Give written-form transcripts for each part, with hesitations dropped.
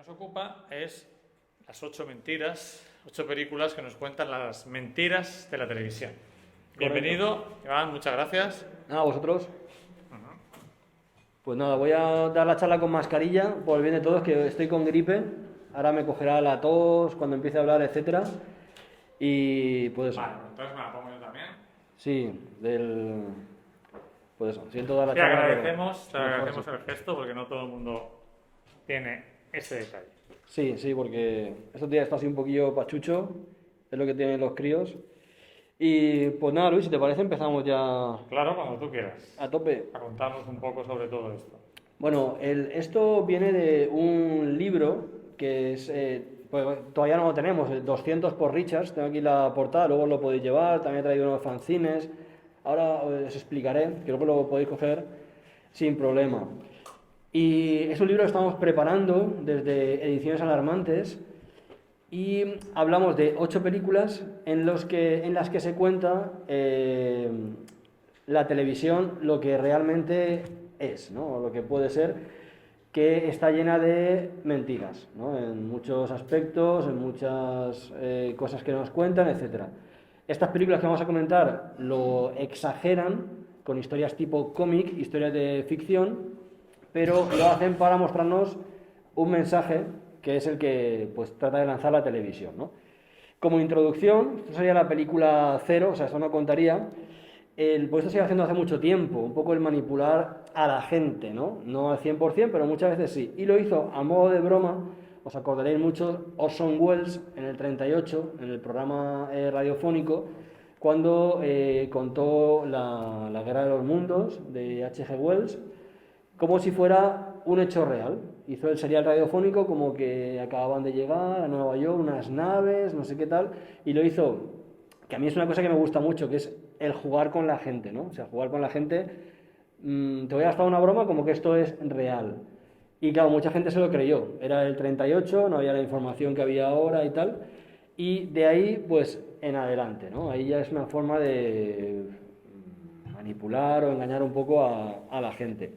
nos ocupa es las 8 mentiras, 8 películas que nos cuentan las mentiras de la televisión. Bienvenido, Iván, muchas gracias. Nada, vosotros. Pues nada, voy a dar la charla con mascarilla, por el bien de todos, que estoy con gripe. Ahora me cogerá la tos cuando empiece a hablar, etcétera. Y pues eso. Vale, entonces me la pongo yo también. Sí, pues eso, siento dar la Te charla. agradecemos, pero mejor el gesto porque no todo el mundo tiene ese detalle. Sí, porque estos días está así un poquillo pachucho, es lo que tienen los críos. Y pues nada, Luis, si te parece empezamos ya Claro, cuando tú quieras. a tope. A contarnos un poco sobre todo esto. Bueno, esto viene de un libro que es, pues, todavía no lo tenemos, el 200 por Richards, tengo aquí la portada, luego lo podéis llevar, también he traído unos fanzines, ahora os explicaré, que luego lo podéis coger sin problema. Y es un libro que estamos preparando desde Ediciones Alarmantes y hablamos de 8 películas en las que se cuenta la televisión, lo que realmente es, ¿no? Lo que puede ser, que está llena de mentiras, ¿no? En muchos aspectos, en muchas cosas que nos cuentan, etcétera. Estas películas que vamos a comentar lo exageran con historias tipo cómic, historias de ficción, pero lo hacen para mostrarnos un mensaje que es el que pues trata de lanzar la televisión, ¿no? Como introducción, esto sería la película cero, o sea, esto no contaría. Pues esto se iba haciendo hace mucho tiempo, un poco el manipular a la gente, ¿no? No al 100%, pero muchas veces sí. Y lo hizo a modo de broma, os acordaréis mucho, Orson Welles en el 38, en el programa radiofónico, cuando contó la Guerra de los Mundos de H.G. Wells, como si fuera un hecho real. Hizo el serial radiofónico como que acababan de llegar a Nueva York unas naves, no sé qué tal, y lo hizo, que a mí es una cosa que me gusta mucho, que es el jugar con la gente, ¿no? O sea, jugar con la gente, te voy a gastar una broma como que esto es real. Y claro, mucha gente se lo creyó. Era el 38, no había la información que había ahora y tal. Y de ahí, pues, en adelante, ¿no? Ahí ya es una forma de manipular o engañar un poco a la gente.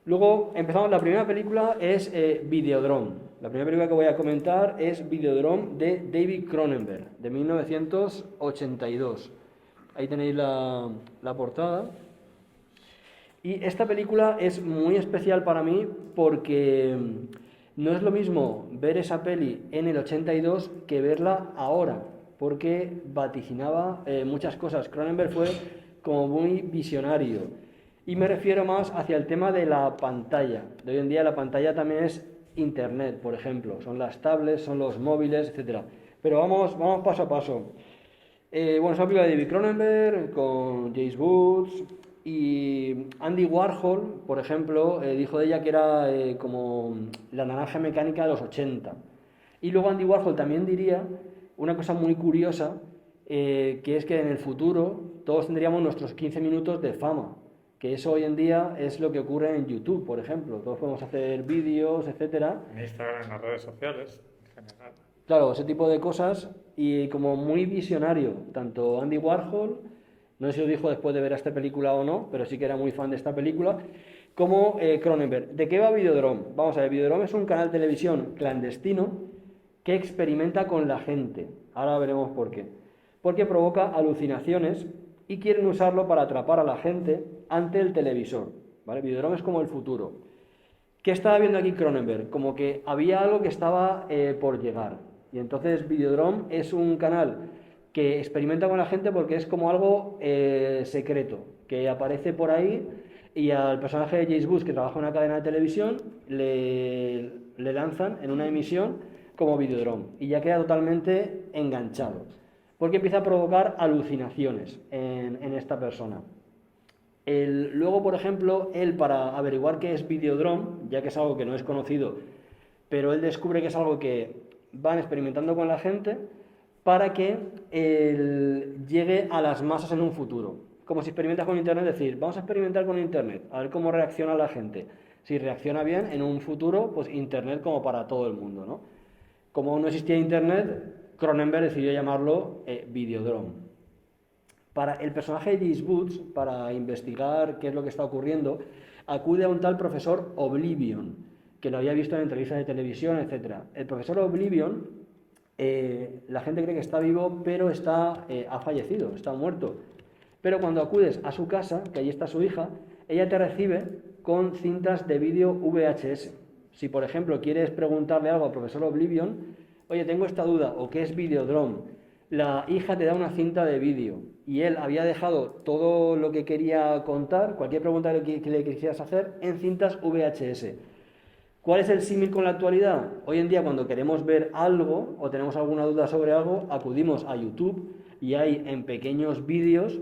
Luego empezamos, la primera película es Videodrome. La primera película que voy a comentar es Videodrome de David Cronenberg, de 1982. Ahí tenéis la portada. Y esta película es muy especial para mí porque no es lo mismo ver esa peli en el 82 que verla ahora, porque vaticinaba muchas cosas. Cronenberg fue como muy visionario. Y me refiero más hacia el tema de la pantalla. De hoy en día la pantalla también es Internet, por ejemplo. Son las tablets, son los móviles, etc. Pero vamos paso a paso. Bueno, es una película de David Cronenberg con James Woods y Andy Warhol, por ejemplo, dijo de ella que era como la naranja mecánica de los 80. Y luego Andy Warhol también diría una cosa muy curiosa, que es que en el futuro todos tendríamos nuestros 15 minutos de fama, que eso hoy en día es lo que ocurre en YouTube, por ejemplo. Todos podemos hacer vídeos, etcétera. En Instagram, en las redes sociales, en general. Claro, ese tipo de cosas, y como muy visionario, tanto Andy Warhol, no sé si os dijo después de ver esta película o no, pero sí que era muy fan de esta película, como Cronenberg. ¿De qué va Videodrome? Vamos a ver, Videodrome es un canal de televisión clandestino que experimenta con la gente. Ahora veremos por qué. Porque provoca alucinaciones y quieren usarlo para atrapar a la gente ante el televisor, ¿vale? Videodrome es como el futuro. ¿Qué estaba viendo aquí Cronenberg? Como que había algo que estaba por llegar. Y entonces Videodrome es un canal que experimenta con la gente porque es como algo secreto, que aparece por ahí, y al personaje de James Woods, que trabaja en una cadena de televisión, le lanzan en una emisión como Videodrome. Y ya queda totalmente enganchado. Porque empieza a provocar alucinaciones en esta persona. Luego, por ejemplo, él, para averiguar qué es Videodrome, ya que es algo que no es conocido, pero él descubre que es algo que van experimentando con la gente para que él llegue a las masas en un futuro. Como si experimentas con Internet, es decir, vamos a experimentar con Internet, a ver cómo reacciona la gente. Si reacciona bien, en un futuro, pues Internet como para todo el mundo, ¿no? Como no existía Internet, Cronenberg decidió llamarlo Videodrome. Para el personaje de James Woods, para investigar qué es lo que está ocurriendo, acude a un tal profesor Oblivion, que lo había visto en entrevistas de televisión, etcétera. El profesor Oblivion, la gente cree que está vivo, pero ha fallecido, está muerto. Pero cuando acudes a su casa, que allí está su hija, ella te recibe con cintas de vídeo VHS. Si, por ejemplo, quieres preguntarle algo al profesor Oblivion, oye, tengo esta duda, o qué es Videodrome, la hija te da una cinta de vídeo y él había dejado todo lo que quería contar, cualquier pregunta que le quisieras hacer, en cintas VHS. ¿Cuál es el símil con la actualidad? Hoy en día, cuando queremos ver algo o tenemos alguna duda sobre algo, acudimos a YouTube y hay en pequeños vídeos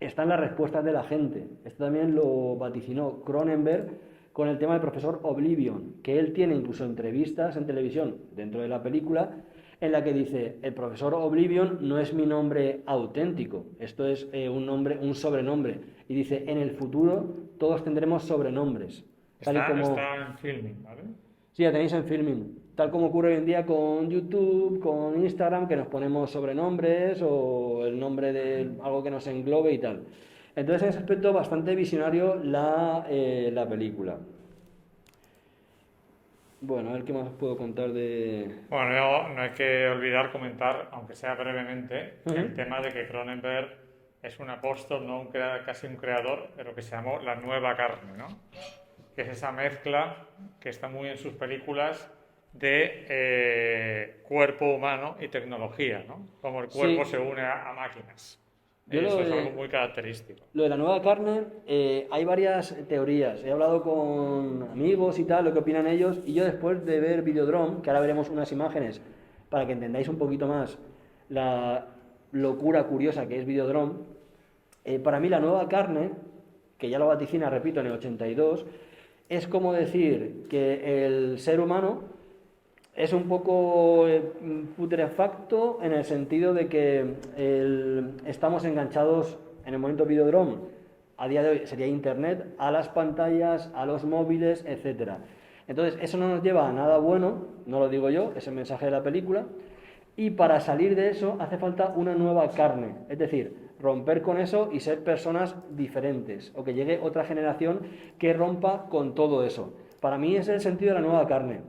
están las respuestas de la gente. Esto también lo vaticinó Cronenberg con el tema del profesor Oblivion, que él tiene incluso entrevistas en televisión dentro de la película en la que dice, el profesor Oblivion no es mi nombre auténtico, esto es un sobrenombre. Y dice, en el futuro todos tendremos sobrenombres. Está en Filming, ¿vale? Sí, la tenéis en Filming. Tal como ocurre hoy en día con YouTube, con Instagram, que nos ponemos sobrenombres o el nombre de algo que nos englobe y tal. Entonces, en ese aspecto, bastante visionario la película. Bueno, a ver qué más os puedo contar de... Bueno, no hay que olvidar comentar, aunque sea brevemente, el tema de que Cronenberg es un apóstol, no casi un creador, de lo que se llamó la nueva carne, ¿no? Que es esa mezcla que está muy en sus películas de cuerpo humano y tecnología, ¿no? Como el cuerpo se une a máquinas. Eso es algo muy característico. Lo de la nueva carne, hay varias teorías. He hablado con amigos y tal, lo que opinan ellos, y yo después de ver Videodrome, que ahora veremos unas imágenes para que entendáis un poquito más la locura curiosa que es Videodrome, para mí la nueva carne, que ya lo vaticina, repito, en el 82, es como decir que el ser humano es un poco putrefacto en el sentido de que estamos enganchados en el momento Videodrome, a día de hoy sería Internet, a las pantallas, a los móviles, etcétera. Entonces, eso no nos lleva a nada bueno, no lo digo yo, es el mensaje de la película, y para salir de eso hace falta una nueva carne, es decir, romper con eso y ser personas diferentes, o que llegue otra generación que rompa con todo eso. Para mí ese es el sentido de la nueva carne.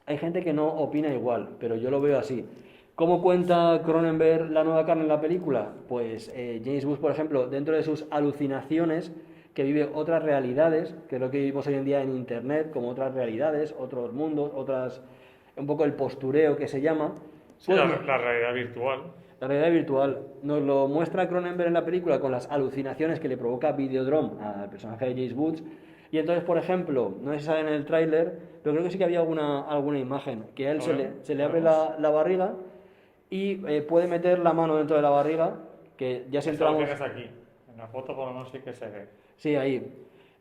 Hay gente que no opina igual, pero yo lo veo así. ¿Cómo cuenta Cronenberg la nueva carne en la película? Pues James Woods, por ejemplo, dentro de sus alucinaciones, que vive otras realidades, que es lo que vivimos hoy en día en Internet, como otras realidades, otros mundos, un poco el postureo que se llama. Sí, la realidad virtual. La realidad virtual nos lo muestra Cronenberg en la película con las alucinaciones que le provoca Videodrome al personaje de James Woods. Y entonces, por ejemplo, no sé si sale en el tráiler, pero creo que sí que había alguna imagen, que a él se le abre la barriga y puede meter la mano dentro de la barriga, que ya si entramos... Lo tienes aquí, en la foto por lo menos sí que se ve. Sí, ahí.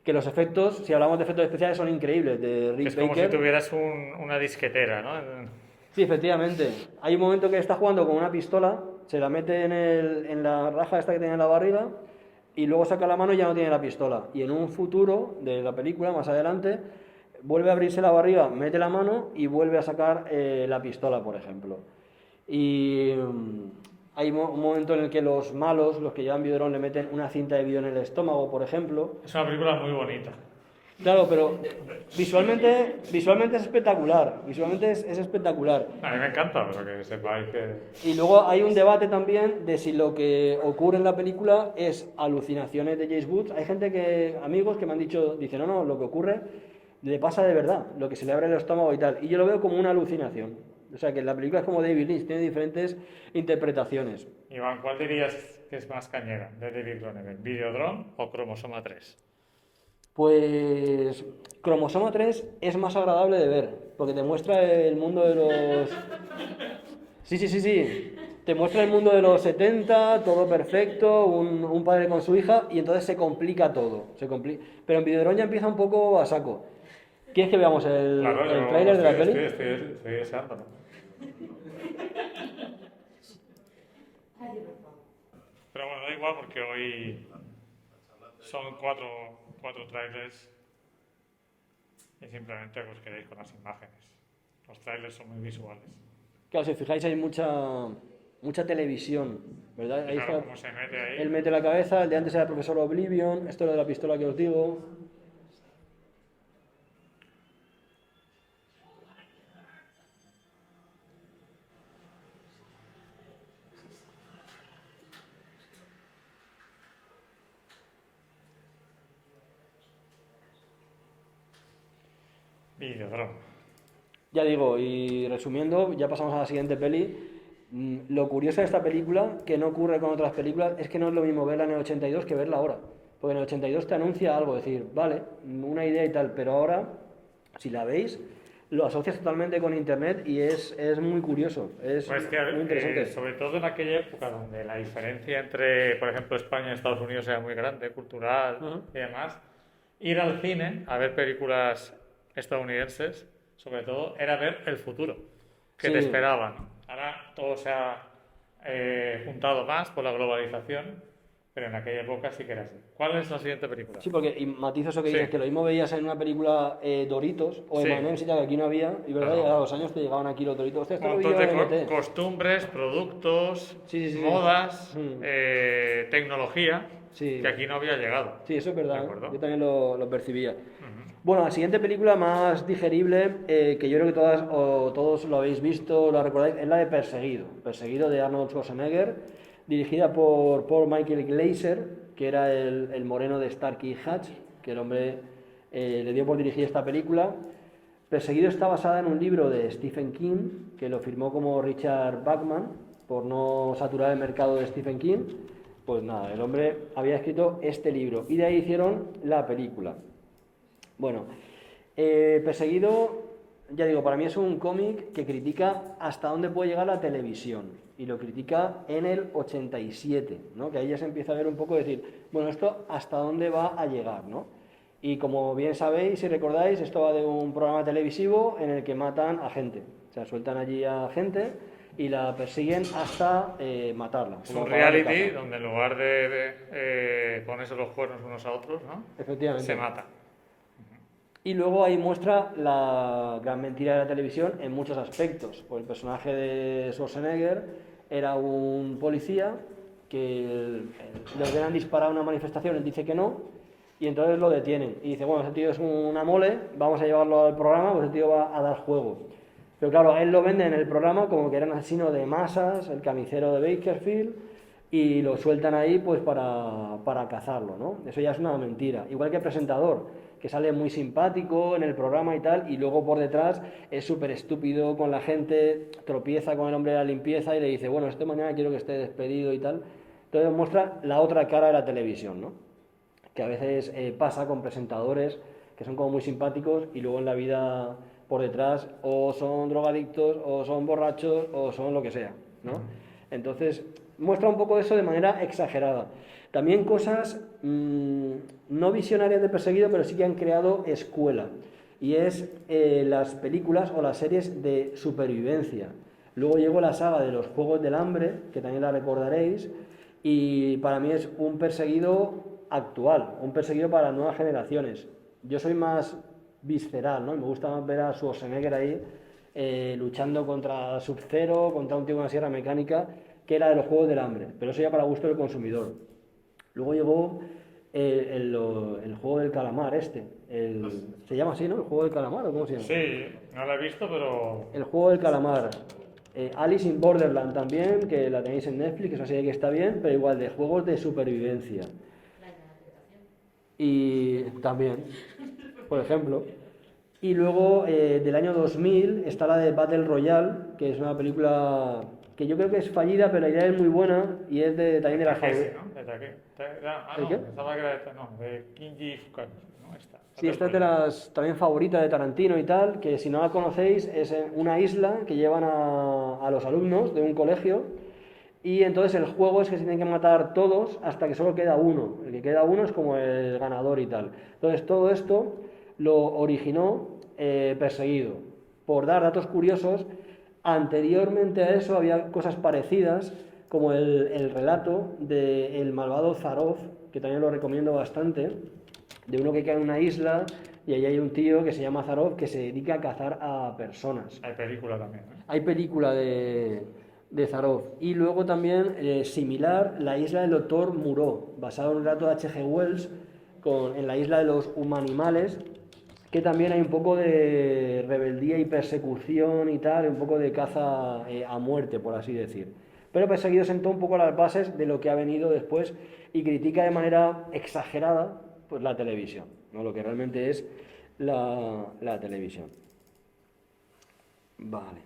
Que los efectos, si hablamos de efectos especiales, son increíles, de Rick es como Baker. si tuvieras una disquetera, ¿no? Sí, efectivamente. Hay un momento que está jugando con una pistola, se la mete en la raja esta que tiene en la barriga y luego saca la mano y ya no tiene la pistola. Y en un futuro de la película, más adelante, vuelve a abrirse la barriga, mete la mano y vuelve a sacar la pistola, por ejemplo. Y hay un momento en el que los malos, los que llevan Videodrome, le meten una cinta de vídeo en el estómago, por ejemplo. Es una película muy bonita. Claro, pero visualmente es espectacular. Visualmente es espectacular. A mí me encanta, pero que sepáis que... Y luego hay un debate también de si lo que ocurre en la película es alucinaciones de James Woods. Hay amigos que me han dicho, dicen, no, lo que ocurre le pasa de verdad, lo que se le abre el estómago y tal. Y yo lo veo como una alucinación. O sea, que la película es como David Lynch, tiene diferentes interpretaciones. Iván, ¿cuál dirías que es más cañera de David Cronenberg? ¿Videodrome o Cromosoma 3? Pues Cromosoma 3 es más agradable de ver, porque te muestra el mundo de los... Sí. Te muestra el mundo de los 70, todo perfecto, un padre con su hija, y entonces se complica todo. Pero en Videodrome ya empieza un poco a saco. ¿Quieres que veamos el tráiler de la peli? Estoy deseando, ¿no? Pero bueno, da igual porque hoy son cuatro trailers y simplemente os queréis con las imágenes. Los trailers son muy visuales. Claro, si fijáis hay mucha televisión, ¿verdad? Ahí Claro, está. cómo se mete ahí. Él mete la cabeza, el de antes era el profesor Oblivion, esto es lo de la pistola que os digo. Videodrome. Ya digo, y resumiendo, ya pasamos a la siguiente peli. Lo curioso de esta película, que no ocurre con otras películas, es que no es lo mismo verla en el 82 que verla ahora. Porque en el 82 te anuncia algo, decir, vale, una idea y tal, pero ahora, si la veis, lo asocias totalmente con internet y es muy curioso, es Pues que, muy interesante. sobre todo en aquella época donde la diferencia entre, por ejemplo, España y Estados Unidos era muy grande, cultural y demás, ir al cine a ver películas estadounidenses, sobre todo, era ver el futuro que te Sí. esperaba, ¿no? Ahora todo se ha juntado más por la globalización, pero en aquella época sí que era así. ¿Cuál es la siguiente película? Sí, porque y matizo eso que Sí. dices, que lo mismo veías en una película Doritos o Sí. M&M's y tal, que aquí no había, y verdad, Claro. y a los años te llegaban aquí los Doritos. Hostia, Un esto lo vi montón yo de en ET. costumbres, productos, Sí, sí, sí. modas, Mm. Tecnología, Sí. que aquí no había llegado. Sí, eso es ¿De verdad, acuerdo? yo también lo percibía. Bueno, la siguiente película más digerible, que yo creo que todas o todos lo habéis visto, lo recordáis, es la de Perseguido. Perseguido de Arnold Schwarzenegger, dirigida por Paul Michael Glaser, que era el moreno de Starkey y Hutch, que el hombre le dio por dirigir esta película. Perseguido está basada en un libro de Stephen King, que lo firmó como Richard Bachman, por no saturar el mercado de Stephen King. Pues nada, el hombre había escrito este libro y de ahí hicieron la película. Bueno, Perseguido, ya digo, para mí es un cómic que critica hasta dónde puede llegar la televisión y lo critica en el 87, ¿no? Que ahí ya se empieza a ver un poco decir, bueno, esto hasta dónde va a llegar, ¿no? Y como bien sabéis, si recordáis, esto va de un programa televisivo en el que matan a gente, o sea, sueltan allí a gente y la persiguen hasta matarla. Es como un para darle reality caza. donde en lugar de ponerse los cuernos unos a otros, ¿no? Efectivamente. Se mata. Y luego ahí muestra la gran mentira de la televisión en muchos aspectos. Pues el personaje de Schwarzenegger era un policía que le ordenan disparar a una manifestación, él dice que no, y entonces lo detienen. Y dice, bueno, ese tío es una mole, vamos a llevarlo al programa, pues ese tío va a dar juego. Pero claro, a él lo venden en el programa como que era un asesino de masas, el carnicero de Bakersfield, y lo sueltan ahí pues para cazarlo, ¿no? Eso ya es una mentira. Igual que el presentador, que sale muy simpático en el programa y tal, y luego por detrás es súper estúpido con la gente, tropieza con el hombre de la limpieza y le dice, bueno, esta mañana quiero que esté despedido y tal. Entonces muestra la otra cara de la televisión, ¿no? Que a veces pasa con presentadores que son como muy simpáticos y luego en la vida por detrás o son drogadictos o son borrachos o son lo que sea, ¿no? Entonces muestra un poco eso de manera exagerada. También cosas no visionarias de Perseguido, pero sí que han creado escuela. Y es las películas o las series de supervivencia. Luego llegó la saga de los Juegos del Hambre, que también la recordaréis, y para mí es un Perseguido actual, un Perseguido para las nuevas generaciones. Yo soy más visceral, ¿no? Me gusta más ver a Schwarzenegger ahí luchando contra Sub-Zero, contra un tío con una sierra mecánica, que era de los Juegos del Hambre, pero eso ya para gusto del consumidor. Luego llegó el juego del calamar se llama así, ¿no? El juego del calamar, ¿o cómo se llama? Sí, no la he visto, pero El juego del calamar. Alice in Borderland también, que la tenéis en Netflix, es una serie que está bien, pero igual de juegos de supervivencia. Y también, por ejemplo. Y luego del año 2000 está la de Battle Royale, que es una película que yo creo que es fallida, pero la idea es muy buena y es también de la Takeshi, favor. ¿no? De ¿El no, qué? pensaba que era de Kinji Fukaku, ¿no? Sí, esta es de las también favoritas de Tarantino y tal, que si no la conocéis es en una isla que llevan a los alumnos de un colegio y entonces el juego es que se tienen que matar todos hasta que solo queda uno. El que queda uno es como el ganador y tal. Entonces todo esto lo originó Perseguido. Por dar datos curiosos, anteriormente a eso había cosas parecidas como el relato del malvado Zarov, que también lo recomiendo bastante, de uno que queda en una isla y ahí hay un tío que se llama Zarov que se dedica a cazar a personas. Hay película también, ¿eh? Hay película de Zarov. Y luego también, similar, La isla del doctor Moreau, basado en un relato de H.G. Wells en la isla de los humanimales, que también hay un poco de rebeldía y persecución y tal, un poco de caza a muerte, por así decir. Pero Perseguido sentó un poco las bases de lo que ha venido después y critica de manera exagerada pues la televisión, ¿no? Lo que realmente es la televisión. Vale.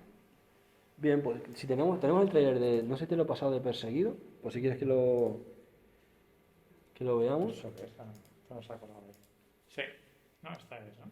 Bien, pues si tenemos el trailer de, no sé si te lo he pasado de Perseguido, pues si quieres que lo veamos. Eso que es, no se acordaba. Sí, no, esta es, ¿no?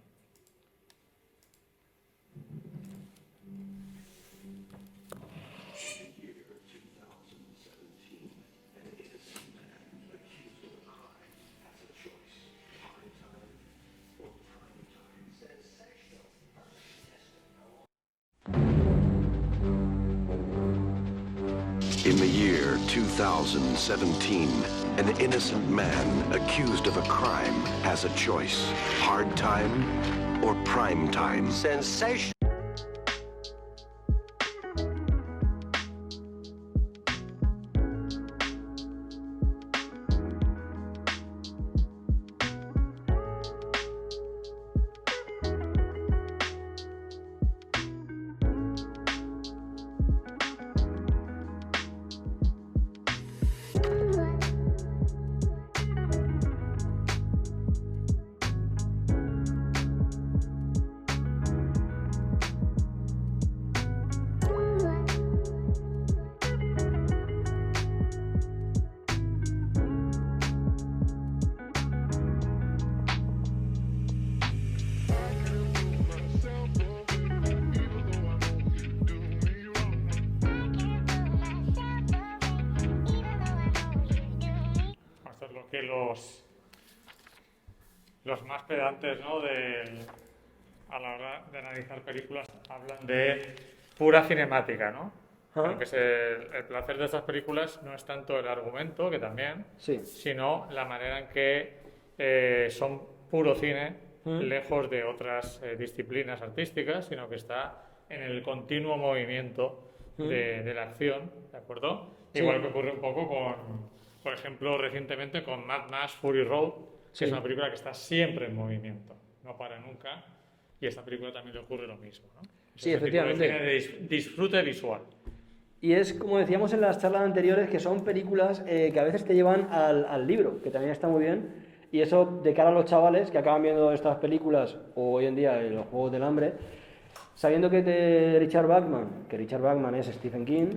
In the year 2017, an innocent man accused of a crime has a choice: hard time or prime time. Sensation. Esto es lo que los más pedantes, ¿no? A la hora de analizar películas hablan de pura cinemática, ¿no? Ajá. Aunque el placer de estas películas no es tanto el argumento, que también, Sí. sino la manera en que son puro cine, lejos de otras disciplinas artísticas, sino que está en el continuo movimiento de la acción, ¿de acuerdo? Sí. Igual que ocurre un poco por ejemplo, recientemente con Mad Max Fury Road, que Sí. es una película que está siempre en movimiento, no para nunca, y a esta película también le ocurre lo mismo, ¿no? Sí, Ese tipo de efectivamente. cine de disfrute visual. Y es como decíamos en las charlas anteriores, que son películas que a veces te llevan al libro, que también está muy bien. Y eso de cara a los chavales que acaban viendo estas películas, o hoy en día los Juegos del Hambre, sabiendo que de Richard Bachman, que Richard Bachman es Stephen King,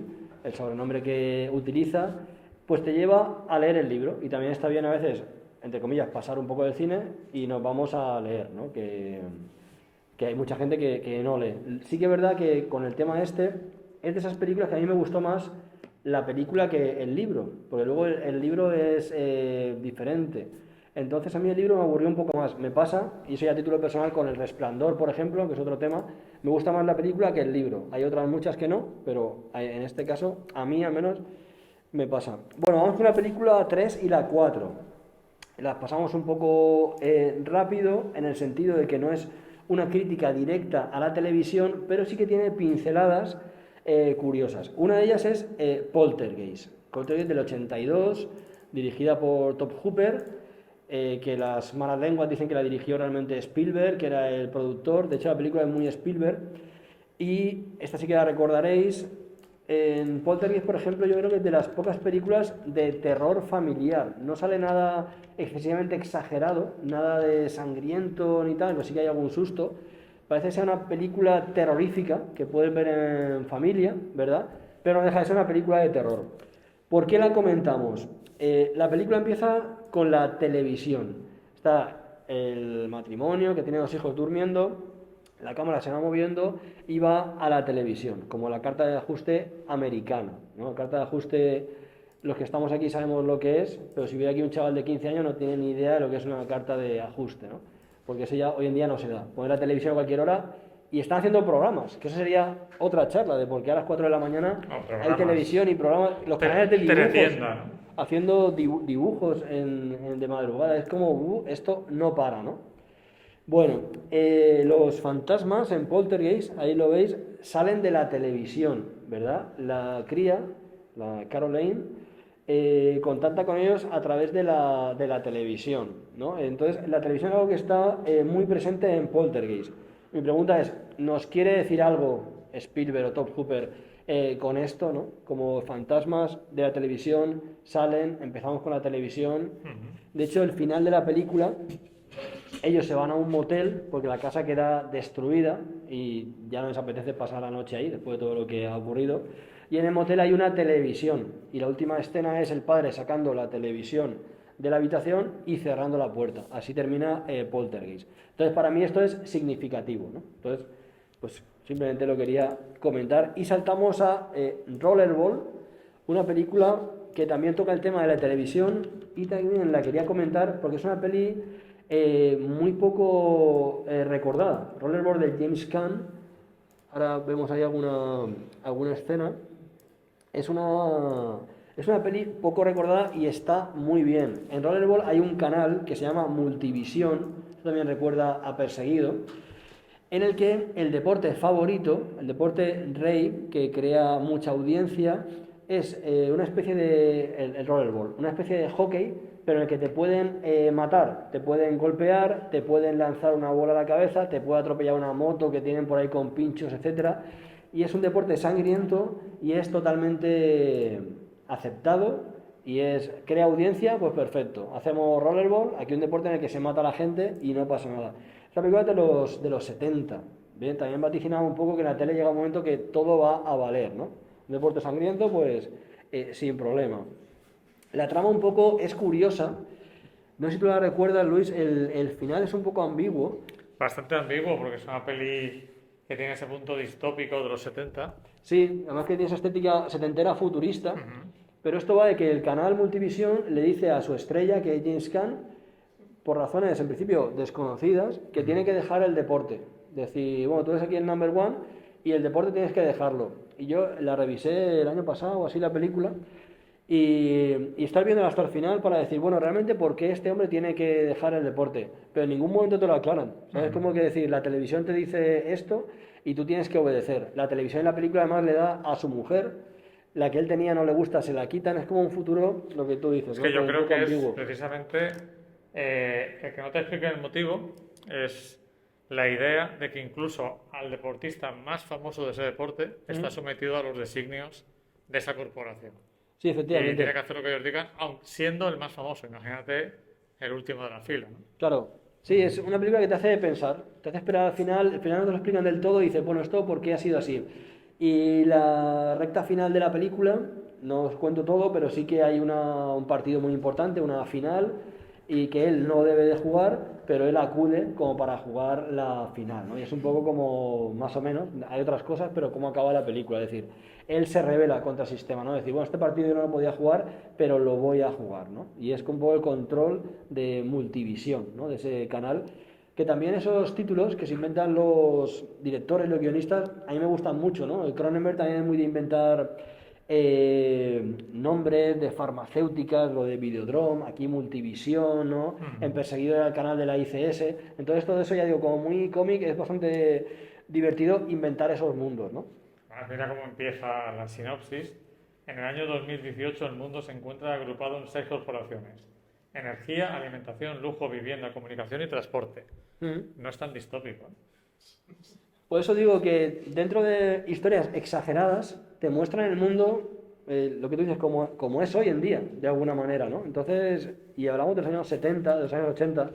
el sobrenombre que utiliza, pues te lleva a leer el libro. Y también está bien a veces, entre comillas, pasar un poco del cine y nos vamos a leer, ¿no? Que hay mucha gente que no lee. Sí que es verdad que con el tema es de esas películas que a mí me gustó más la película que el libro, porque luego el libro es diferente. Entonces a mí el libro me aburrió un poco más. Me pasa, y eso ya a título personal, con El Resplandor, por ejemplo, que es otro tema, me gusta más la película que el libro. Hay otras muchas que no, pero en este caso, a mí al menos, me pasa. Bueno, vamos con la película 3 y la 4. Las pasamos un poco rápido, en el sentido de que no es una crítica directa a la televisión, pero sí que tiene pinceladas curiosas. Una de ellas es Poltergeist. Poltergeist del 82, dirigida por Tobe Hooper, que las malas lenguas dicen que la dirigió realmente Spielberg, que era el productor. De hecho, la película es muy Spielberg. Y esta sí que la recordaréis. En Poltergeist, por ejemplo, yo creo que es de las pocas películas de terror familiar. No sale nada excesivamente exagerado, nada de sangriento ni tal, pero sí que hay algún susto. Parece ser una película terrorífica que puedes ver en familia, ¿verdad? Pero no deja de ser una película de terror. ¿Por qué la comentamos? La película empieza con la televisión. Está el matrimonio que tiene 2 hijos durmiendo, la cámara se va moviendo y va a la televisión, como la carta de ajuste americana, ¿no? La carta de ajuste, los que estamos aquí sabemos lo que es, pero si hubiera aquí un chaval de 15 años no tiene ni idea de lo que es una carta de ajuste, ¿no? Porque eso ya hoy en día no se da. Poner la televisión a cualquier hora y están haciendo programas, que eso sería otra charla, de por qué a las 4 de la mañana hay televisión y programas, los canales de dibujos, Teletienda, ¿no? haciendo dibujos de madrugada. Es como, esto no para, ¿no? Bueno, los fantasmas en Poltergeist, ahí lo veis, salen de la televisión, ¿verdad? La cría, la Caroline, contacta con ellos a través de la televisión, ¿no? Entonces, la televisión es algo que está muy presente en Poltergeist. Mi pregunta es, ¿nos quiere decir algo Spielberg o Tobe Hooper con esto, ¿no? Como fantasmas de la televisión salen, empezamos con la televisión. De hecho, el final de la película ellos se van a un motel porque la casa queda destruida y ya no les apetece pasar la noche ahí después de todo lo que ha ocurrido. Y en el motel hay una televisión y la última escena es el padre sacando la televisión de la habitación y cerrando la puerta. Así termina Poltergeist. Entonces, para mí esto es significativo, ¿no? Entonces, pues simplemente lo quería comentar. Y saltamos a Rollerball, una película que también toca el tema de la televisión y también la quería comentar porque es una peli muy poco recordada. Rollerball de James Caan, ahora vemos ahí alguna escena. Es una peli poco recordada y está muy bien. En Rollerball hay un canal que se llama Multivisión, esto también recuerda a Perseguido, en el que el deporte favorito, el deporte rey, que crea mucha audiencia, es una especie de el rollerball, una especie de hockey, pero en el que te pueden matar, te pueden golpear, te pueden lanzar una bola a la cabeza, te puede atropellar una moto que tienen por ahí con pinchos, etcétera. Y es un deporte sangriento y es totalmente aceptado y crea audiencia, pues perfecto. Hacemos rollerball, aquí un deporte en el que se mata a la gente y no pasa nada. Esta película es de los 70. Bien, también vaticinaba un poco que en la tele llega un momento que todo va a valer, ¿no? Un deporte sangriento, pues sin problema. La trama un poco es curiosa. No sé si tú la recuerdas, Luis, el final es un poco ambiguo. Bastante ambiguo porque es una peli que tiene ese punto distópico de los 70. Sí, además que tiene esa estética setentera futurista. Pero esto va de que el canal Multivisión le dice a su estrella, que es James Caan, por razones en principio desconocidas, que tiene que dejar el deporte. Decir, bueno, tú eres aquí el number one y el deporte tienes que dejarlo. Y yo la revisé el año pasado o así la película y estar viéndola hasta el final para decir, bueno, realmente por qué este hombre tiene que dejar el deporte. Pero en ningún momento te lo aclaran. ¿Sabes? Como que decir, la televisión te dice esto y tú tienes que obedecer. La televisión en la película además le da a su mujer, la que él tenía no le gusta, se la quitan. Es como un futuro, lo que tú dices. Es que ¿no? yo Un creo poco que ambiguo. es precisamente el que no te explique el motivo es la idea de que incluso al deportista más famoso de ese deporte está sometido a los designios de esa corporación. Sí, Y efectivamente. tiene que hacer lo que ellos digan, aun siendo el más famoso. Imagínate el último de la fila, ¿no? Claro, sí, es una película que te hace pensar, te hace esperar al final no te lo explican del todo y dices, bueno, ¿esto por qué ha sido así? Y la recta final de la película, no os cuento todo, pero sí que hay un partido muy importante, una final, y que él no debe de jugar, pero él acude como para jugar la final, ¿no? Y es un poco como, más o menos, hay otras cosas, pero cómo acaba la película, es decir, él se revela contra el sistema, ¿no? Es decir, bueno, este partido yo no lo podía jugar, pero lo voy a jugar, ¿no? Y es un poco el control de Multivisión, ¿no? De ese canal, que también esos títulos que se inventan los directores, los guionistas, a mí me gustan mucho, ¿no? El Cronenberg también es muy de inventar nombres de farmacéuticas, lo de Videodrome, aquí Multivisión, ¿no? En Perseguido era el canal de la ICS. Entonces todo eso, ya digo, como muy cómic, es bastante divertido inventar esos mundos, ¿no? Mira cómo empieza la sinopsis. En el año 2018 el mundo se encuentra agrupado en 6 corporaciones. Energía, alimentación, lujo, vivienda, comunicación y transporte. No es tan distópico, ¿eh? Por eso digo que dentro de historias exageradas te muestran el mundo, lo que tú dices, como es hoy en día, de alguna manera, ¿no? Entonces, y hablamos de los años 70, de los años 80,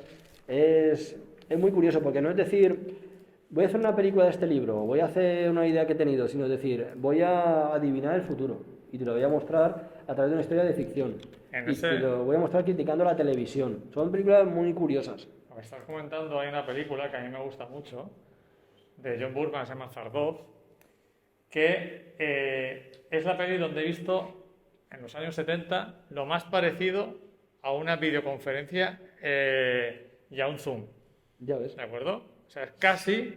es muy curioso porque no es decir, voy a hacer una película de este libro, voy a hacer una idea que he tenido, sino es decir, voy a adivinar el futuro y te lo voy a mostrar a través de una historia de ficción. Te lo voy a mostrar criticando la televisión. Son películas muy curiosas. Lo que estás comentando, hay una película que a mí me gusta mucho, de John Burman, se llama Zardoz, que es la peli donde he visto en los años 70 lo más parecido a una videoconferencia y a un Zoom. Ya ves. ¿De acuerdo? O sea, casi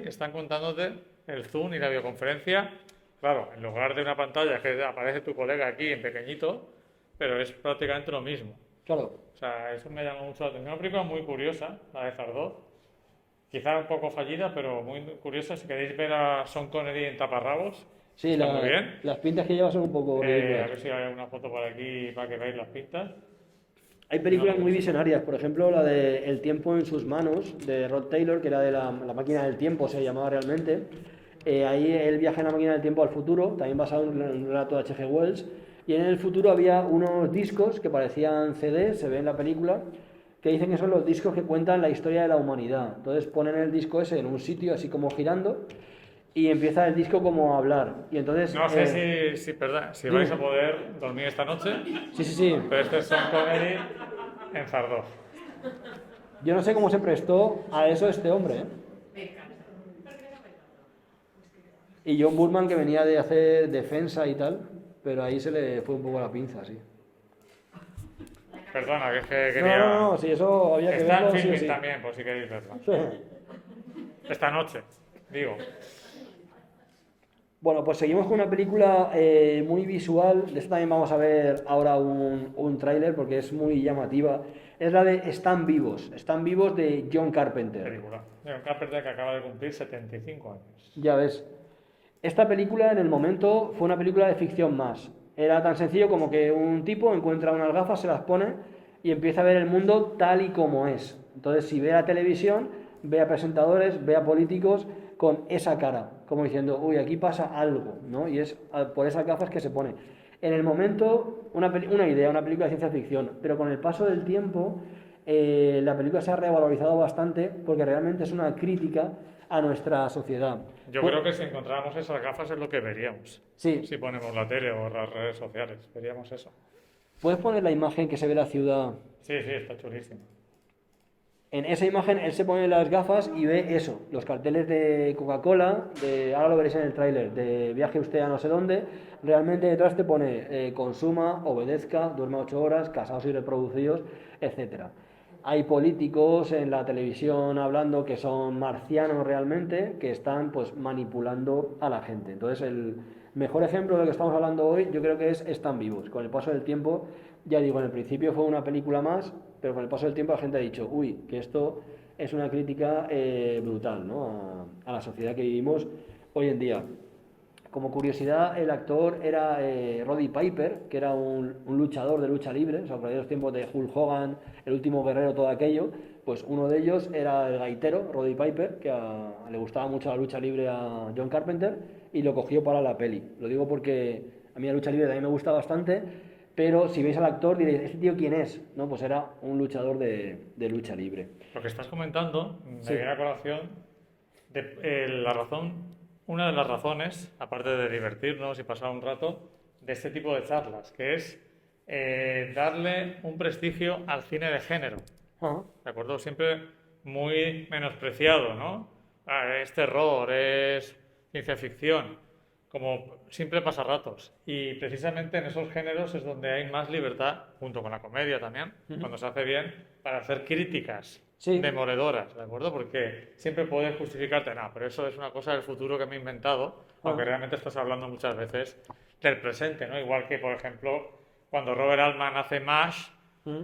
están contándote el Zoom y la videoconferencia. Claro, en lugar de una pantalla que aparece tu colega aquí en pequeñito, pero es prácticamente lo mismo. Claro. O sea, eso me llama mucho la atención. Una película muy curiosa, la de Zardoz. Quizá un poco fallida, pero muy curiosa. Si queréis ver a Sean Connery en taparrabos, sí, está muy bien. Las pintas que lleva son un poco A ridículas. ver si hay una foto por aquí para que veáis las pintas. Hay películas muy visionarias, por ejemplo, la de El tiempo en sus manos, de Rod Taylor, que era de la máquina del tiempo, se llamaba realmente. Ahí él viaja en la máquina del tiempo al futuro, también basado en un relato de H.G. Wells. Y en el futuro había unos discos que parecían CDs, se ve en la película, que dicen que son los discos que cuentan la historia de la humanidad. Entonces ponen el disco ese en un sitio así como girando y empieza el disco como a hablar. Y entonces, No sé si vais a poder dormir esta noche, Sí. pero este es Sean Connery en Zardó. Yo no sé cómo se prestó a eso este hombre, ¿eh? Y John Burman, que venía de hacer Defensa y tal, pero ahí se le fue un poco la pinza, sí. Perdona, que es que quería... No, sí, eso había que Está en verlo, sí o Filmin sí. también, por si queréis verlo. Sí. Esta noche, digo. Bueno, pues seguimos con una película muy visual. De esta también vamos a ver ahora un tráiler porque es muy llamativa. Es la de Están vivos de John Carpenter. Película. John Carpenter, que acaba de cumplir 75 años. Ya ves. Esta película en el momento fue una película de ficción más. Era tan sencillo como que un tipo encuentra unas gafas, se las pone y empieza a ver el mundo tal y como es. Entonces, si ve la televisión, ve a presentadores, ve a políticos con esa cara, como diciendo, uy, aquí pasa algo, ¿no? Y es por esas gafas que se pone. En el momento, una idea, una película de ciencia ficción, pero con el paso del tiempo, la película se ha revalorizado bastante porque realmente es una crítica a nuestra sociedad. Yo creo que si encontráramos esas gafas es lo que veríamos. Sí. Si ponemos la tele o las redes sociales, veríamos eso. ¿Puedes poner la imagen que se ve la ciudad? Sí, está chulísimo. En esa imagen él se pone las gafas y ve eso, los carteles de Coca-Cola, ahora lo veréis en el tráiler, de viaje usted a no sé dónde, realmente detrás te pone consuma, obedezca, duerma 8 horas, casados y reproducidos, etc. Hay políticos en la televisión hablando que son marcianos realmente, que están pues manipulando a la gente. Entonces el mejor ejemplo de lo que estamos hablando hoy yo creo que es Están vivos. Con el paso del tiempo, ya digo, en el principio fue una película más, pero con el paso del tiempo la gente ha dicho, uy, que esto es una crítica brutal, ¿no? a la sociedad que vivimos hoy en día. Como curiosidad, el actor era Roddy Piper, que era un luchador de lucha libre, o sea, por ahí los tiempos de Hulk Hogan, el último guerrero, todo aquello, pues uno de ellos era el gaitero, Roddy Piper, que le gustaba mucho la lucha libre a John Carpenter, y lo cogió para la peli. Lo digo porque a mí la lucha libre también me gusta bastante, pero si veis al actor diréis, ¿este tío quién es? No, pues era un luchador de lucha libre. Lo que estás comentando me Sí. viene a colación de una de las razones, aparte de divertirnos y pasar un rato, de este tipo de charlas, que es darle un prestigio al cine de género. Ajá. ¿De acuerdo? Siempre muy menospreciado, ¿no? Es terror, es ciencia ficción, como simple pasarratos. Y precisamente en esos géneros es donde hay más libertad, junto con la comedia también, cuando se hace bien, para hacer críticas Sí. demoledoras, ¿de acuerdo? Porque siempre puedes justificarte, no, pero eso es una cosa del futuro que me he inventado, aunque realmente estás hablando muchas veces del presente, ¿no? Igual que, por ejemplo, cuando Robert Altman hace MASH,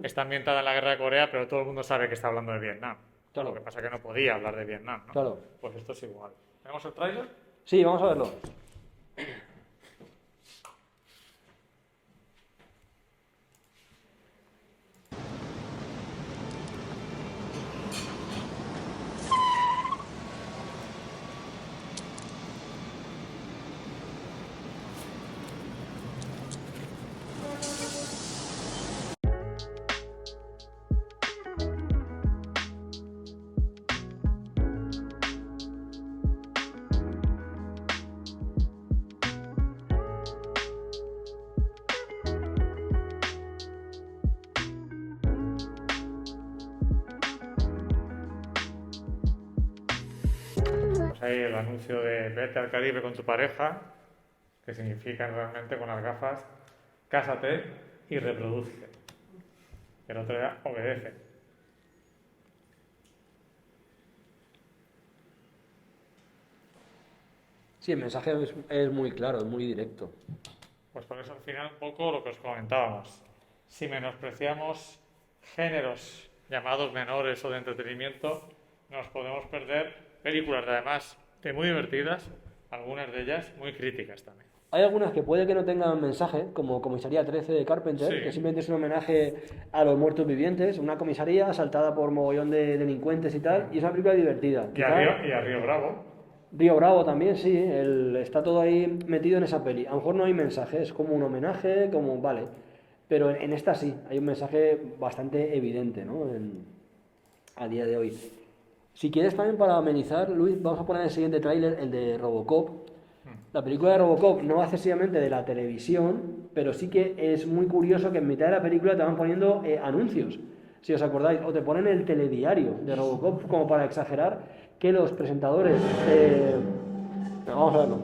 está ambientada en la guerra de Corea, pero todo el mundo sabe que está hablando de Vietnam. Claro. Lo que pasa es que no podía hablar de Vietnam, ¿no? Claro. Pues esto es igual. ¿Tenemos el tráiler? Sí, vamos a verlo. Pues ahí el anuncio de vete al Caribe con tu pareja, que significa realmente con las gafas, cásate y reproduce. El otro era obedece. Sí, el mensaje es muy claro, es muy directo. Pues por eso al final un poco lo que os comentábamos. Si menospreciamos géneros llamados menores o de entretenimiento, nos podemos perder películas además de muy divertidas, algunas de ellas muy críticas también. Hay algunas que puede que no tengan mensaje, como Comisaría 13 de Carpenter, Sí. que simplemente es un homenaje a los muertos vivientes, una comisaría asaltada por mogollón de delincuentes y tal, y es una película divertida. Y a Río Bravo. Río Bravo también, sí, está todo ahí metido en esa peli. A lo mejor no hay mensaje, es como un homenaje, como, vale. Pero en esta sí, hay un mensaje bastante evidente, ¿no? A día de hoy. Si quieres también para amenizar, Luis, vamos a poner el siguiente tráiler, el de Robocop. La película de Robocop no va excesivamente de la televisión, pero sí que es muy curioso que en mitad de la película te van poniendo anuncios, si os acordáis, o te ponen el telediario de Robocop como para exagerar que los presentadores... Vamos a verlo.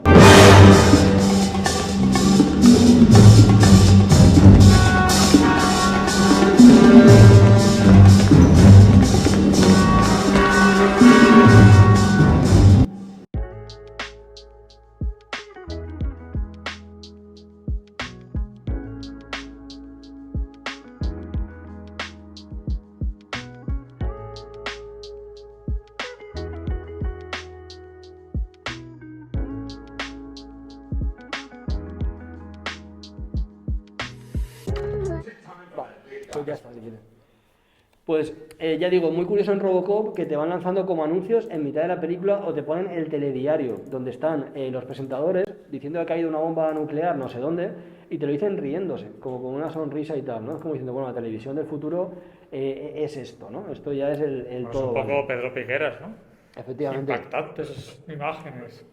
Pues ya está, si quieres. Pues ya digo, muy curioso en Robocop que te van lanzando como anuncios en mitad de la película o te ponen el telediario, donde están los presentadores diciendo que ha caído una bomba nuclear no sé dónde y te lo dicen riéndose, como con una sonrisa y tal, ¿no? Es como diciendo, bueno, la televisión del futuro es esto, ¿no? Esto ya es el todo. Es un poco Pedro Piqueras, ¿no? Efectivamente. Impactantes imágenes,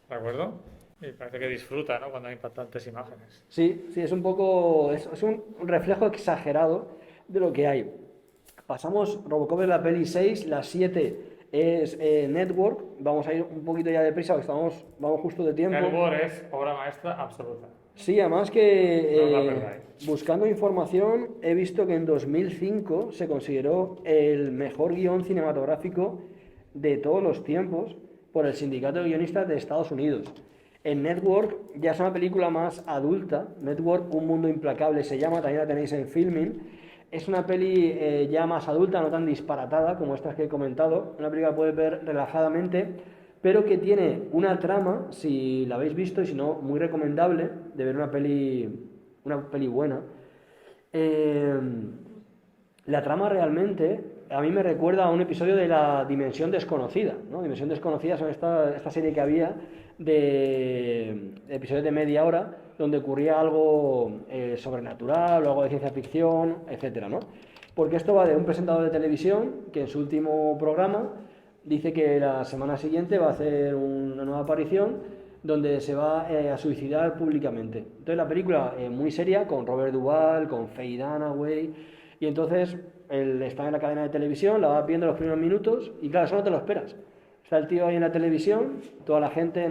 ¿de acuerdo? Y parece que disfruta, ¿no? Cuando hay impactantes imágenes. Sí, es un poco, es un reflejo exagerado de lo que hay. Pasamos, Robocop es la peli 6, la 7 es Network. Vamos a ir un poquito ya deprisa porque vamos justo de tiempo. Network es obra maestra absoluta. Sí, además que No la perdáis. buscando información he visto que en 2005 se consideró el mejor guión cinematográfico de todos los tiempos por el Sindicato de Guionistas de Estados Unidos. En Network ya es una película más adulta. Network, Un mundo implacable se llama, también la tenéis en Filmin. Es una peli ya más adulta, no tan disparatada como estas que he comentado. Una película que puedes ver relajadamente, pero que tiene una trama, si la habéis visto, y si no, muy recomendable de ver una peli buena. La trama realmente a mí me recuerda a un episodio de La Dimensión Desconocida, ¿no? Dimensión Desconocida son esta serie que había de episodios de media hora donde ocurría algo sobrenatural o algo de ciencia ficción, etcétera, ¿no? Porque esto va de un presentador de televisión que en su último programa dice que la semana siguiente va a hacer una nueva aparición donde se va a suicidar públicamente. Entonces la película muy seria, con Robert Duvall, con Faye Dunaway, y entonces él está en la cadena de televisión, la va viendo los primeros minutos y claro, eso no te lo esperas. Está el tío ahí en la televisión, toda la gente,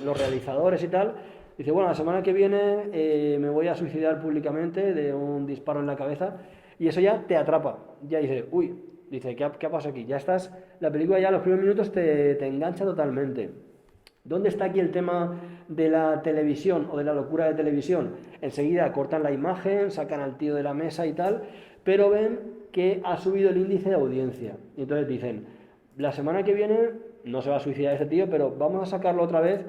los realizadores y tal, dice, bueno, la semana que viene me voy a suicidar públicamente de un disparo en la cabeza, y eso ya te atrapa, ya dice, uy, dice, ¿qué ha pasado aquí? Ya estás, la película ya los primeros minutos te engancha totalmente. ¿Dónde está aquí el tema de la televisión o de la locura de televisión? Enseguida cortan la imagen, sacan al tío de la mesa y tal, pero ven que ha subido el índice de audiencia. Y entonces dicen, la semana que viene no se va a suicidar ese tío, pero vamos a sacarlo otra vez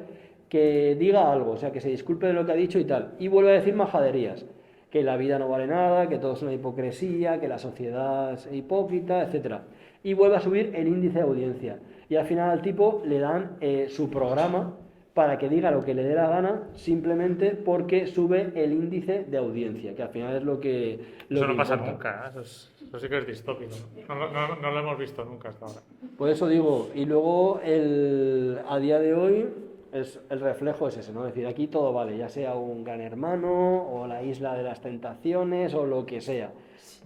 que diga algo, o sea, que se disculpe de lo que ha dicho y tal. Y vuelve a decir majaderías, que la vida no vale nada, que todo es una hipocresía, que la sociedad es hipócrita, etc. Y vuelve a subir el índice de audiencia. Y al final al tipo le dan su programa para que diga lo que le dé la gana, simplemente porque sube el índice de audiencia, que al final es lo que... Eso no pasa nunca, ¿eh? Eso sí que es distópico. No lo hemos visto nunca hasta ahora. Por eso digo, y luego a día de hoy el reflejo es ese, ¿no? Es decir, aquí todo vale, ya sea un Gran Hermano o la Isla de las Tentaciones o lo que sea.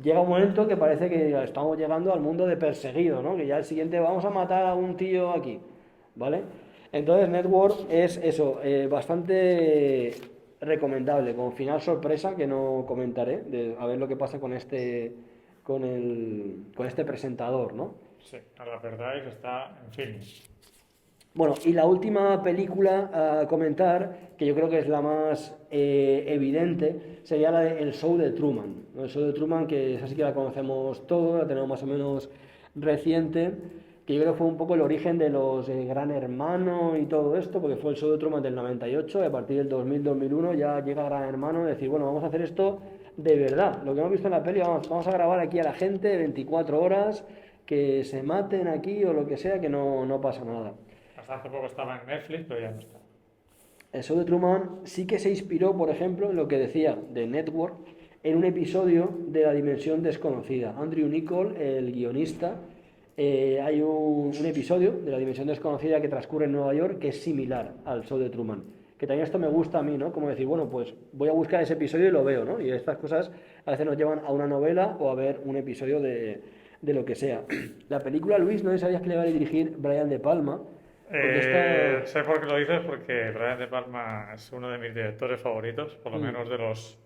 Llega un momento que parece que estamos llegando al mundo de perseguido, ¿no? Que ya el siguiente vamos a matar a un tío aquí, ¿vale? Entonces Network es eso, bastante recomendable, con final sorpresa que no comentaré, a ver lo que pasa con este presentador, ¿no? Sí, a la verdad es que está en film. Bueno, y la última película a comentar, que yo creo que es la más evidente, sería la de El Show de Truman, ¿no? El Show de Truman, que esa sí que la conocemos todos, la tenemos más o menos reciente, que yo creo que fue un poco el origen de los Gran Hermano y todo esto, porque fue el Show de Truman del 98, y a partir del 2000-2001 ya llega Gran Hermano, decir, bueno, vamos a hacer esto de verdad, lo que hemos visto en la peli, vamos a grabar aquí a la gente 24 horas, que se maten aquí o lo que sea, que no pasa nada. Hasta hace poco estaba en Netflix, pero ya no está. El Show de Truman sí que se inspiró, por ejemplo, en lo que decía de Network, en un episodio de La Dimensión Desconocida. Andrew Niccol, el guionista, hay un episodio de La Dimensión Desconocida que transcurre en Nueva York que es similar al show de Truman. Que también esto me gusta a mí, ¿no? Como decir, bueno, pues voy a buscar ese episodio y lo veo, ¿no? Y estas cosas a veces nos llevan a una novela o a ver un episodio de lo que sea. La película, Luis, no sabías que le va a dirigir Brian De Palma. Sé por qué lo dices, porque Brian De Palma es uno de mis directores favoritos, por lo menos de los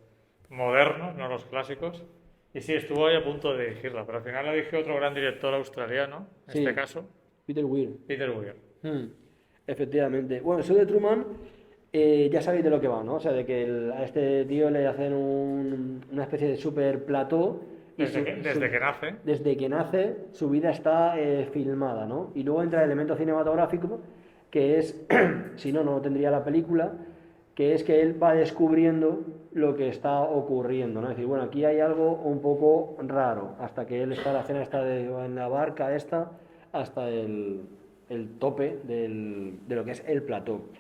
modernos, no los clásicos. Y sí, estuvo ahí a punto de dirigirla, pero al final la dirigió otro gran director australiano, en este caso. Peter Weir. Peter Weir. Efectivamente. Bueno, el show de Truman, ya sabéis de lo que va, ¿no? O sea, de que a este tío le hacen una especie de super plató. Desde que nace. Desde que nace, su vida está filmada, ¿no? Y luego entra el elemento cinematográfico, que es, si no, no tendría la película, que es que él va descubriendo lo que está ocurriendo, ¿no? Es decir, bueno, aquí hay algo un poco raro, hasta que él está en la cena en la barca hasta el tope de lo que es el plató.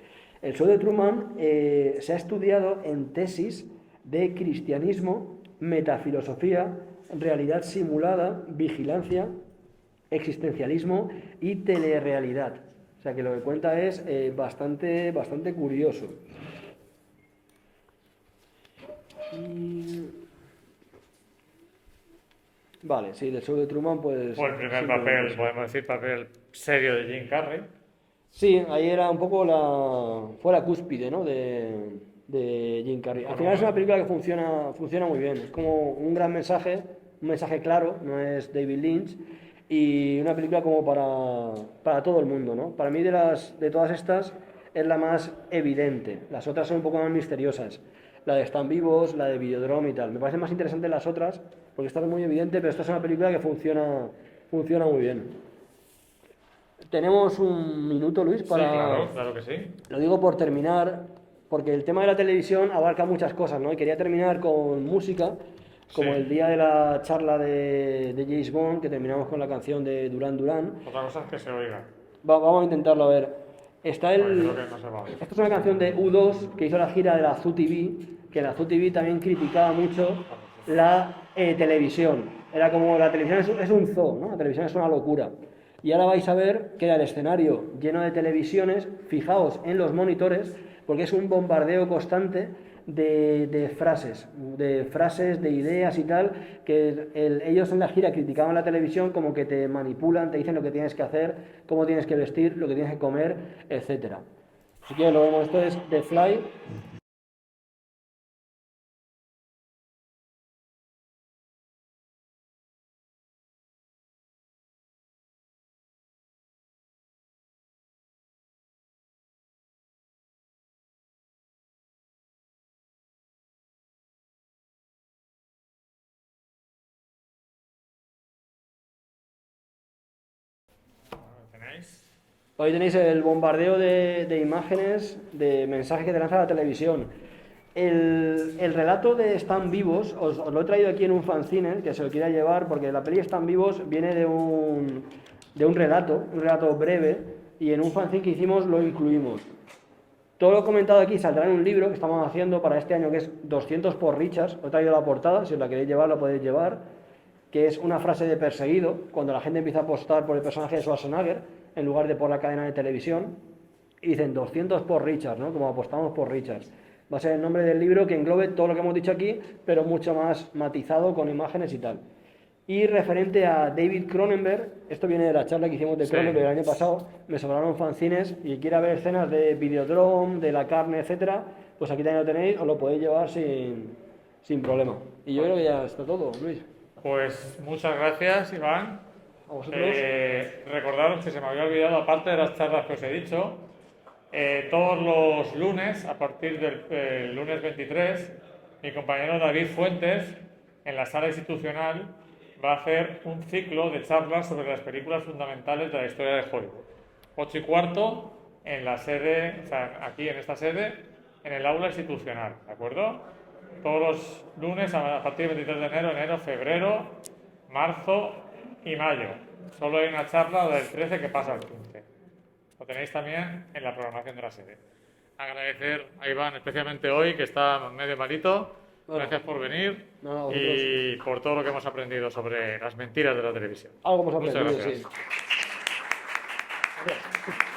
El show de Truman se ha estudiado en tesis de cristianismo, metafilosofía, realidad simulada, vigilancia, existencialismo y telerrealidad. O sea que lo que cuenta es bastante curioso. Vale, sí, del show de Truman, pues... Fue el primer papel, podemos decir, papel serio de Jim Carrey. Sí, ahí era un poco fue la cúspide, ¿no? de Jim Carrey. Al final es una película que funciona muy bien. Es como un gran mensaje, un mensaje claro, no es David Lynch, y una película como para todo el mundo, ¿no? Para mí de todas estas es la más evidente. Las otras son un poco más misteriosas. La de Están Vivos, la de Videodrome y tal. Me parecen más interesantes las otras, porque esta es muy evidente, pero esta es una película que funciona muy bien. Tenemos un minuto, Luis, para... Sí, claro que sí. Lo digo por terminar, porque el tema de la televisión abarca muchas cosas, ¿no? Y quería terminar con música, como el día de la charla de James Bond, que terminamos con la canción de Duran Duran. Otra cosa es que se oiga. Vamos a intentarlo, a ver. Está creo que no se va a oír. Esta es una canción de U2, que hizo la gira de la Zoo TV, que la Zoo TV también criticaba mucho la televisión. Era como, la televisión es un zoo, ¿no? La televisión es una locura. Y ahora vais a ver que era el escenario lleno de televisiones. Fijaos en los monitores, porque es un bombardeo constante de frases, de ideas y tal, que ellos en la gira criticaban la televisión como que te manipulan, te dicen lo que tienes que hacer, cómo tienes que vestir, lo que tienes que comer, etc. Si quieres lo vemos, esto es The Fly. Hoy tenéis el bombardeo de imágenes, de mensajes que te lanza la televisión. El relato de Están Vivos, os lo he traído aquí en un fanzine, que se lo quiera llevar, porque la peli Están Vivos viene de un relato breve, y en un fanzine que hicimos lo incluimos. Todo lo comentado aquí saldrá en un libro que estamos haciendo para este año, que es 200 por Richards. Os he traído la portada, si os la queréis llevar, la podéis llevar, que es una frase de Perseguido, cuando la gente empieza a apostar por el personaje de Schwarzenegger, en lugar de por la cadena de televisión, y dicen 200 por Richards, ¿no? Como apostamos por Richards. Va a ser el nombre del libro que englobe todo lo que hemos dicho aquí, pero mucho más matizado, con imágenes y tal. Y referente a David Cronenberg, esto viene de la charla que hicimos de Cronenberg el año pasado, me sobraron fanzines, y quiera ver escenas de Videodrome, de La Carne, etcétera, pues aquí también lo tenéis, os lo podéis llevar sin problema. Y yo creo que ya está todo, Luis. Pues muchas gracias, Iván. A vosotros. Recordaros que se me había olvidado, aparte de las charlas que os he dicho, todos los lunes, a partir del lunes 23, mi compañero David Fuentes, en la sala institucional, va a hacer un ciclo de charlas sobre las películas fundamentales de la historia de Hollywood. 8:15 en la sede, o sea, aquí en esta sede, en el aula institucional, ¿de acuerdo? Todos los lunes a partir del 23 de enero, febrero, marzo y mayo. Solo hay una charla del 13 que pasa al 15. Lo tenéis también en la programación de la sede. Agradecer a Iván, especialmente hoy, que está medio malito, Bueno. Gracias por venir No, a vosotros. y por todo lo que hemos aprendido sobre las mentiras de la televisión. Algo hemos Muchas aprendido, gracias. sí. Adiós.